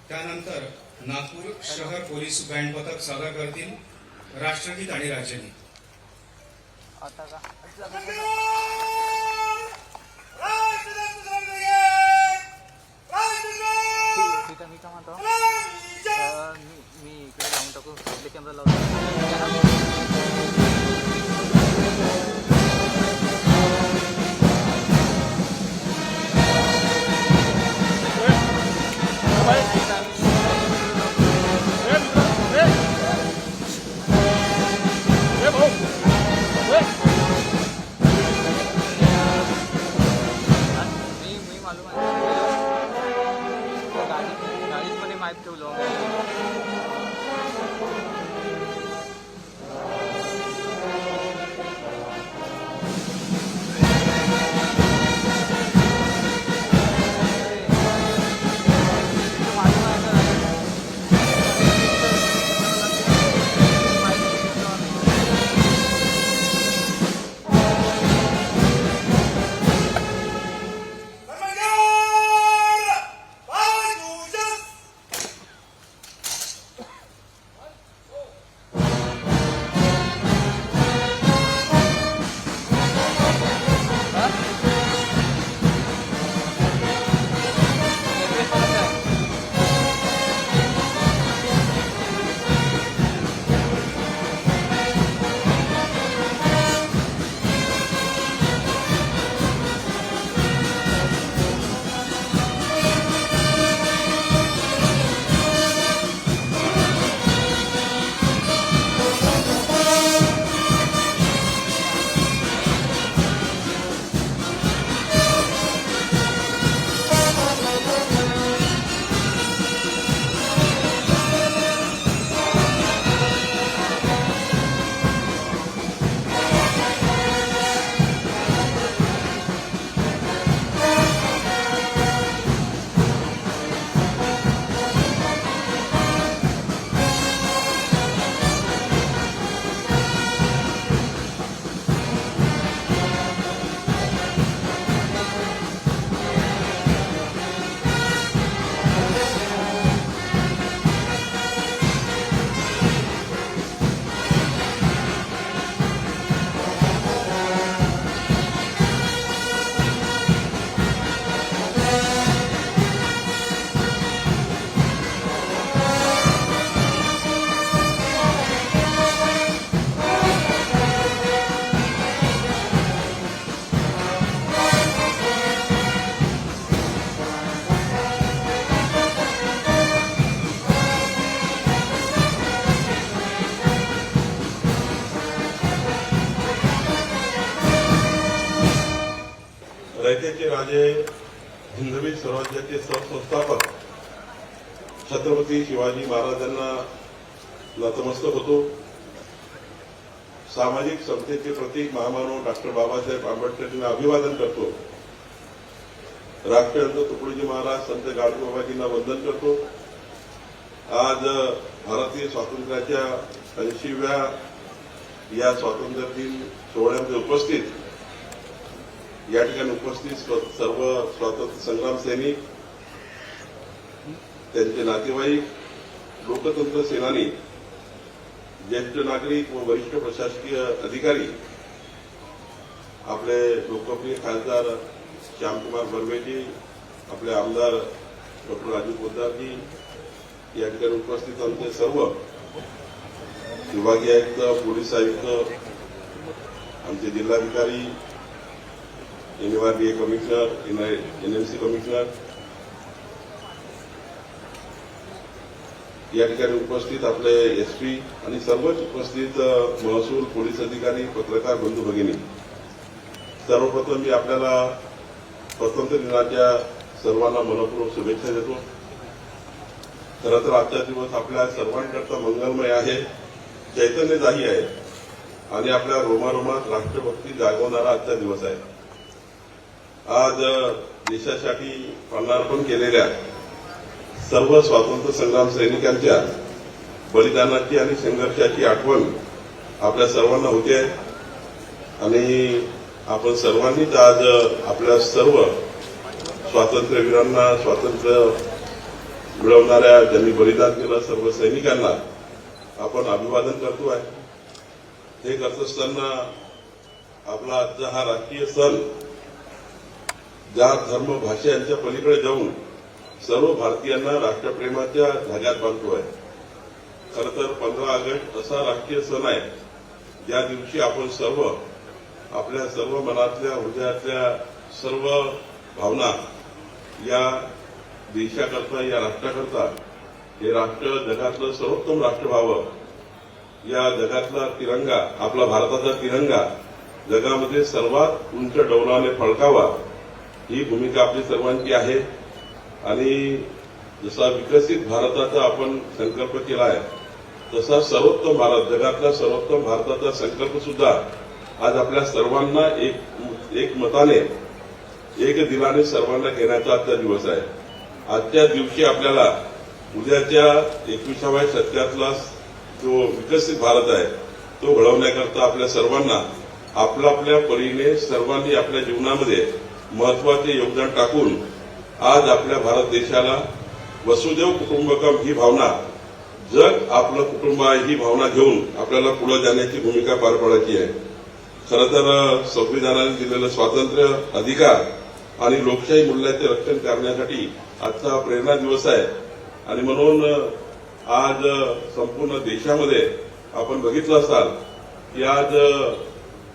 त्यानंतर नागपूर शहर police band पथक सादर करतील राष्ट्रगीत आणि राज्यगीत। मी काय म्हणतो मी इकडे जाऊन टाकू आपले कॅमेरा लावतो। मी मालूम आहे गाडीमध्ये माहीत ठेवलो। रयतेचे राजे हिंदवी स्वराज्याचे संस्थापक छत्रपती शिवाजी महाराजांना नतमस्तक होतो। सामाजिक समतेचे प्रतीक महामानव डॉक्टर बाबासाहेब आंबेडकरांना अभिवादन करतो। राष्ट्रसंत तुकडोजी महाराज संत गाडगेबाबाजींना वंदन करतो। आज भारतीय स्वातंत्र्याच्या 80व्या या स्वातंत्र्य दिन सोहळ्यामध्ये उपस्थित या ठिकाणी उपस्थित सर्व स्वातंत्र्य संग्राम सैनिक, त्यांचे नातेवाईक, लोकतंत्र सेनानी, ज्येष्ठ नागरिक व वरिष्ठ प्रशासकीय अधिकारी, आपले लोकप्रिय खासदार श्यामकुमार बर्वेजी, आपले आमदार डॉक्टर राजू पोद्दारजी, या ठिकाणी उपस्थित आमचे सर्व विभागीय आयुक्त, पोलीस आयुक्त, आमचे जिल्हाधिकारी, NRDA कमिशनर, NMC कमिशनर, या ठिकाणी उपस्थित आपले SP आणि सर्वच उपस्थित महसूल, पोलीस अधिकारी, पत्रकार बंधू भगिनी, सर्वप्रथम मी आपल्याला स्वातंत्र्य दिनाच्या सर्वांना मनपूर्वक शुभेच्छा देतो। खरं तर आजचा दिवस आपल्या सर्वांकरता मंगलमय आहे, चैतन्यदायी आहे आणि आपल्या रोमारोमात राष्ट्रभक्ती जागवणारा आजचा दिवस आहे। आज देशासाठी प्राणार्पण केलेल्या सर्व स्वातंत्र्य संग्राम सैनिकांच्या बलिदानाची आणि संघर्षाची आठवण आपल्या सर्वांना होते आणि आपण सर्वांनीच आज आपल्या सर्व स्वातंत्र्यवीरांना, स्वातंत्र्य मिळवणाऱ्या ज्यांनी बलिदान केलं सर्व सैनिकांना आपण अभिवादन करतो आहे. हे करत असताना आपला आजचा हा राष्ट्रीय सण जात धर्म भाषा यांच्या पलीकडे जाऊन सर्व भारतीयांना राष्ट्रप्रेमाच्या धाग्यात बांधतो आहे. खरं तर 15 ऑगस्ट असा राष्ट्रीय सण आहे ज्या दिवशी आपण सर्व आपल्या सर्व मनातल्या हृदयातल्या सर्व भावना या देशाकरता या राष्ट्राकरता हे राष्ट्र जगातलं सर्वोत्तम राष्ट्र व्हावं, या जगातला तिरंगा आपला भारताचा तिरंगा जगामध्ये सर्वात उंच डौलाने फडकावा ही भूमिका आपली सर्वांची आहे. आणि जसा विकसित भारताचा आपण संकल्प केला आहे तसा सर्वोत्तम भारत जगातला सर्वोत्तम भारताचा संकल्प सुद्धा आज आपल्या सर्वांना एक मताने एक दिलाने सर्वांना घेण्याचा आजचा दिवस आहे. आजच्या दिवशी आपल्याला उद्याच्या 21व्या शतकातला जो विकसित भारत आहे तो घडवण्याकरता आपल्या सर्वांना आपल्या परीने सर्वांनी आपल्या जीवनामध्ये महत्वाचे योगदान टाकून आज आपल्या भारत देशाला वसुदैव कुटुंबकम ही भावना, जग आपलं कुटुंब आहे ही भावना घेऊन आपल्याला पुढे जाण्याची भूमिका पार पाडायची आहे. खरं तर संविधानाने दिलेलं स्वातंत्र्य, अधिकार आणि लोकशाही मूल्याचे रक्षण करण्यासाठी आजचा हा प्रेरणा दिवस आहे. आणि म्हणून आज संपूर्ण देशामध्ये आपण बघितलं असाल की आज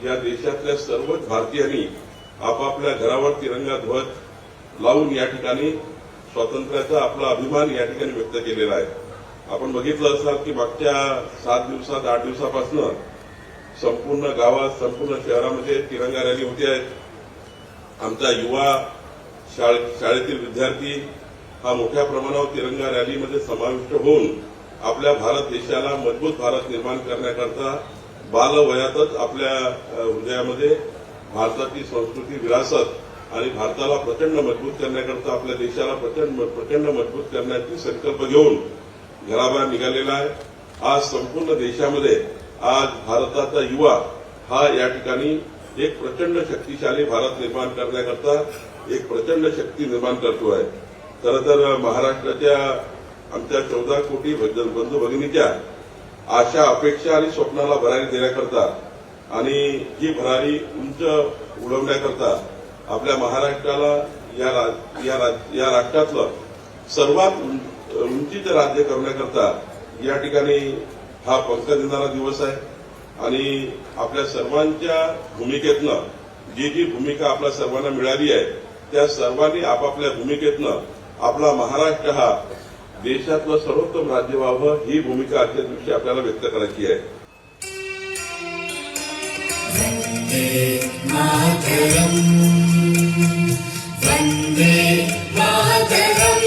या देशातल्या सर्वच भारतीयांनी आपापल्या घरावर तिरंगा ध्वज लावून या ठिकाणी स्वातंत्र्याचा आपला अभिमान या ठिकाणी व्यक्त केलेला आहे. आपण बघितलं असाल की मागच्या 7 दिवसात 8 दिवसापासून संपूर्ण गावात संपूर्ण शहरामध्ये तिरंगा रॅली होते आहे. आमचा युवा शाळेतील विद्यार्थी हा मोठ्या प्रमाणावर तिरंगा रॅलीमध्ये समाविष्ट होऊन आपल्या भारत देशाला मजबूत भारत निर्माण करण्याकरता बालवयातच आपल्या हृदयामध्ये भारताची संस्कृती, विरासत आणि भारताला प्रचंड मजबूत करण्याकरता आपल्या देशाला प्रचंड मजबूत करण्याची संकल्प घेऊन घराबाहेर निघालेला आहे. आज संपूर्ण देशामध्ये आज भारताचा युवा हा या ठिकाणी एक प्रचंड शक्तिशाली भारत निर्माण करण्याकरता एक प्रचंड शक्ती निर्माण करतो आहे. खरं तर महाराष्ट्राच्या आमच्या 14 कोटी बंधू भगिनीच्या आशा, अपेक्षा आणि स्वप्नाला भरारी देण्याकरता आणि ही भरारी उंच उडवण्याकरता आपल्या महाराष्ट्राला या राष्ट्रातलं सर्वात उंचीचं राज्य करण्याकरता या ठिकाणी हा पंख देणारा दिवस आहे. आणि आपल्या सर्वांच्या भूमिकेतनं जी भूमिका आपल्या सर्वांना मिळाली आहे त्या सर्वांनी आपापल्या भूमिकेतनं आपला महाराष्ट्र हा देशातलं सर्वोत्तम राज्य व्हावं ही भूमिका आजच्या दिवशी आपल्याला व्यक्त करायची आहे. वंदे मातरम्, वंदे मातरम्,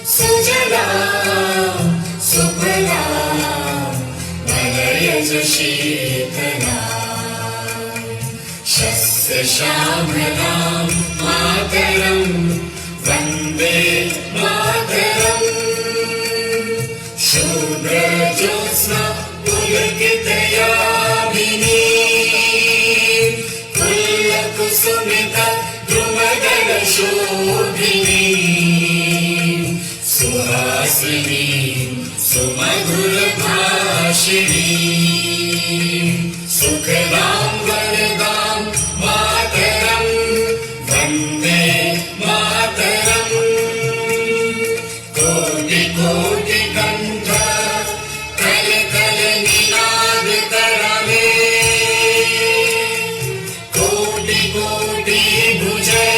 सुजला सुफला मलयज शीतला शस्य श्यामला मातरम्, वंदे मातरम्, शुभ्र ज्योत्स्ना पुलकितयामिनी कुसुमिता द्रुमदल शोभिनी सुहासिनी सुमधुर भाषिणी सुखदां वरदां मातरम्, वन्दे मातरम्, कोटि कोटि कण्ठ कल कल निनाद करावे कोटि कोटि भुजय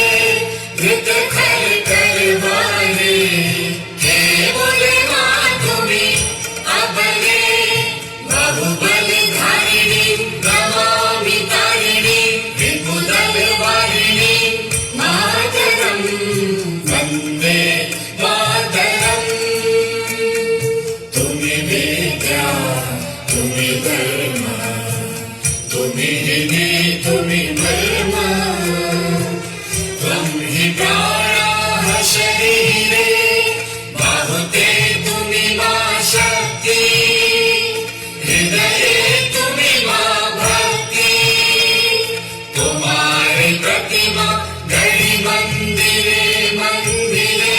धृत खल करवाले बोले माधुरी अबले बाहुबल धारिणी नमामि तारिणी विपुदल वारिणी मातरम्, वन्दे मातरम्, तुम्हें विद्या तुम्हें धर्म तुम्हें हिने तुम्हें मर्म त्वं हि प्राणाः शरीरे बाहुते तुम्हें मा शक्ति हृदये तुम्हें मा भक्ति तुम्हारे प्रतिमा गढ़ी मंदिरे मंदिरे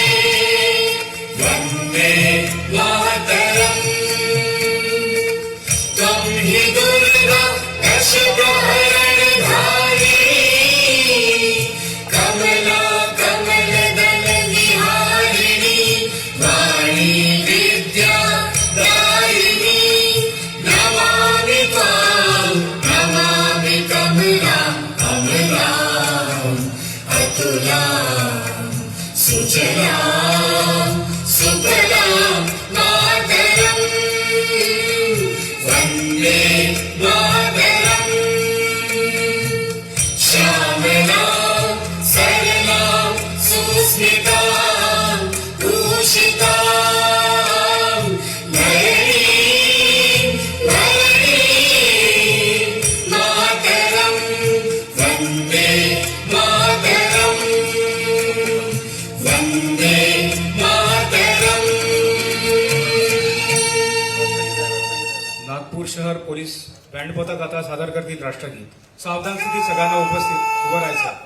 नागपूर शहर पोलीस बँड पथक आता सादर करतील राष्ट्रगीत. सावधान स्थिती सगळ्यांना उपस्थित उभं राहायचं.